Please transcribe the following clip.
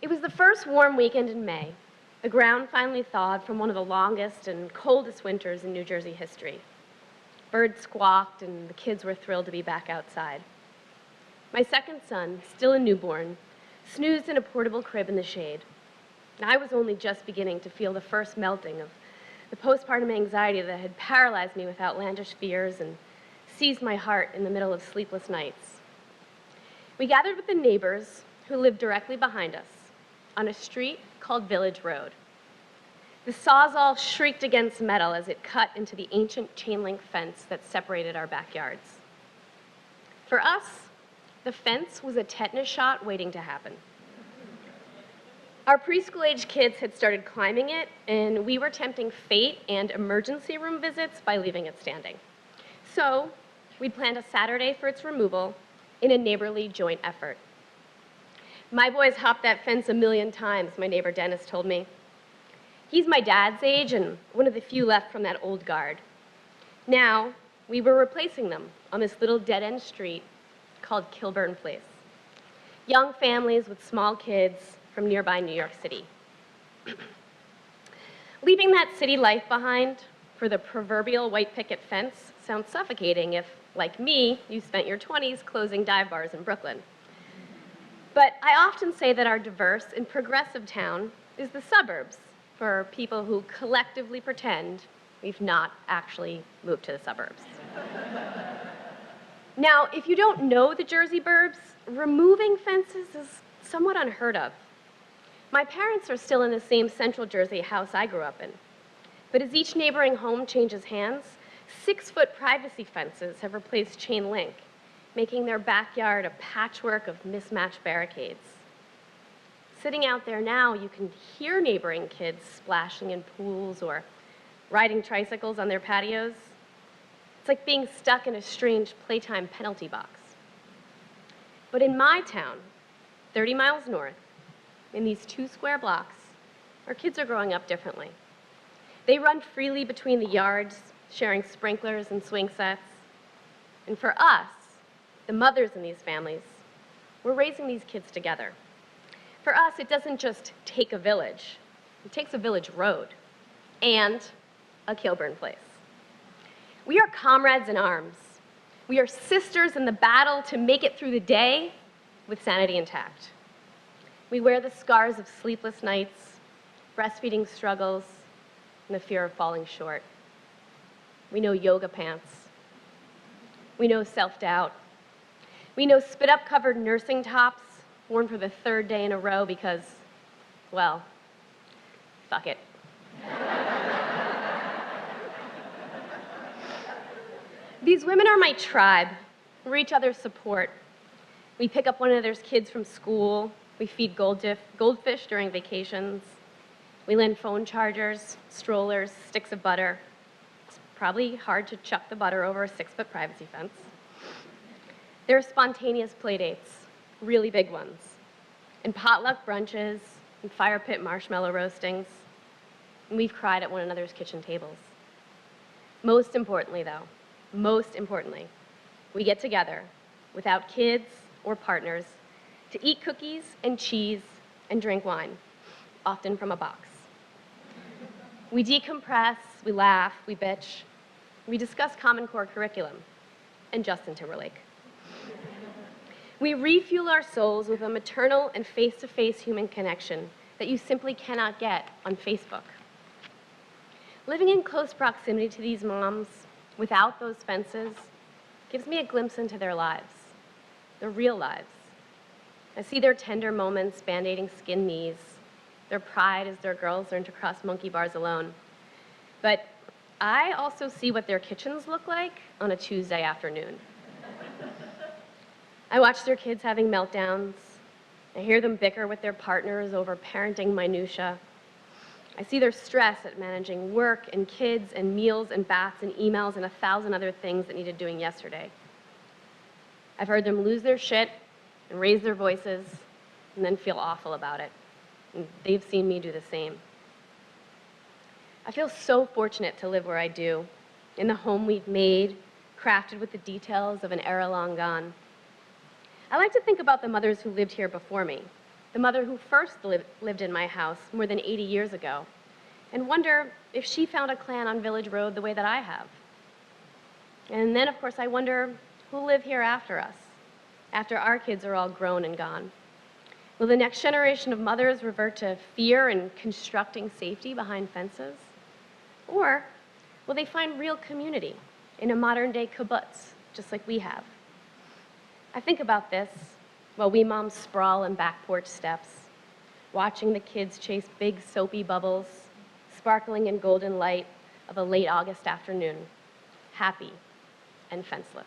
It was the first warm weekend in May. The ground finally thawed from one of the longest and coldest winters in New Jersey history. Birds squawked, and the kids were thrilled to be back outside. My second son, still a newborn, snoozed in a portable crib in the shade. And I was only just beginning to feel the first melting of the postpartum anxiety that had paralyzed me with outlandish fears and seized my heart in the middle of sleepless nights. We gathered with the neighbors who lived directly behind us on a street called Village Road. The sawzall shrieked against metal as it cut into the ancient chain-link fence that separated our backyards. For us, the fence was a tetanus shot waiting to happen. Our preschool-age kids had started climbing it, and we were tempting fate and emergency room visits by leaving it standing. So, we'd planned a Saturday for its removal in a neighborly joint effort. My boys hopped that fence a million times, my neighbor Dennis told me. He's my dad's age and one of the few left from that old guard. Now, we were replacing them on this little dead-end street called Kilburn Place. Young families with small kids from nearby New York City. Leaving that city life behind for the proverbial white picket fence sounds suffocating if, like me, you spent your 20s closing dive bars in Brooklyn. But I often say that our diverse and progressive town is the suburbs for people who collectively pretend we've not actually moved to the suburbs. Now, if you don't know the Jersey burbs, removing fences is somewhat unheard of. My parents are still in the same Central Jersey house I grew up in. But as each neighboring home changes hands, 6-foot privacy fences have replaced chain link, making their backyard a patchwork of mismatched barricades. Sitting out there now, you can hear neighboring kids splashing in pools or riding tricycles on their patios. It's like being stuck in a strange playtime penalty box. But in my town, 30 miles north, in these 2 square blocks, our kids are growing up differently. They run freely between the yards, sharing sprinklers and swing sets. And for us, the mothers in these families, we're raising these kids together. For us, it doesn't just take a village. It takes a village road and a Kilburn Place. We are comrades in arms. We are sisters in the battle to make it through the day with sanity intact. We wear the scars of sleepless nights, breastfeeding struggles, and the fear of falling short. We know yoga pants. We know self-doubt. We know spit-up covered nursing tops worn for the 3rd day in a row because, well, fuck it. These women are my tribe. We're each other's support. We pick up one another's kids from school. We feed goldfish during vacations. We lend phone chargers, strollers, sticks of butter. It's probably hard to chuck the butter over a 6-foot privacy fence. There are spontaneous play dates, really big ones, and potluck brunches, and fire pit marshmallow roastings, and we've cried at one another's kitchen tables. Most importantly, we get together without kids or partners to eat cookies and cheese and drink wine, often from a box. We decompress, we laugh, we bitch, we discuss Common Core curriculum and Justin Timberlake. We refuel our souls with a maternal and face-to-face human connection that you simply cannot get on Facebook. Living in close proximity to these moms, without those fences, gives me a glimpse into their lives, their real lives. I see their tender moments band-aiding skinned knees, their pride as their girls learn to cross monkey bars alone. But I also see what their kitchens look like on a Tuesday afternoon. I watch their kids having meltdowns. I hear them bicker with their partners over parenting minutia. I see their stress at managing work and kids and meals and baths and emails and 1,000 other things that needed doing yesterday. I've heard them lose their shit and raise their voices and then feel awful about it. And they've seen me do the same. I feel so fortunate to live where I do, in the home we've made, crafted with the details of an era long gone. I like to think about the mothers who lived here before me, the mother who first lived in my house more than 80 years ago, and wonder if she found a clan on Village Road the way that I have. And then, of course, I wonder who'll live here after us, after our kids are all grown and gone. Will the next generation of mothers revert to fear and constructing safety behind fences? Or will they find real community in a modern-day kibbutz, just like we have? I think about this while we moms sprawl on back porch steps, watching the kids chase big soapy bubbles, sparkling in golden light of a late August afternoon, happy and fenceless.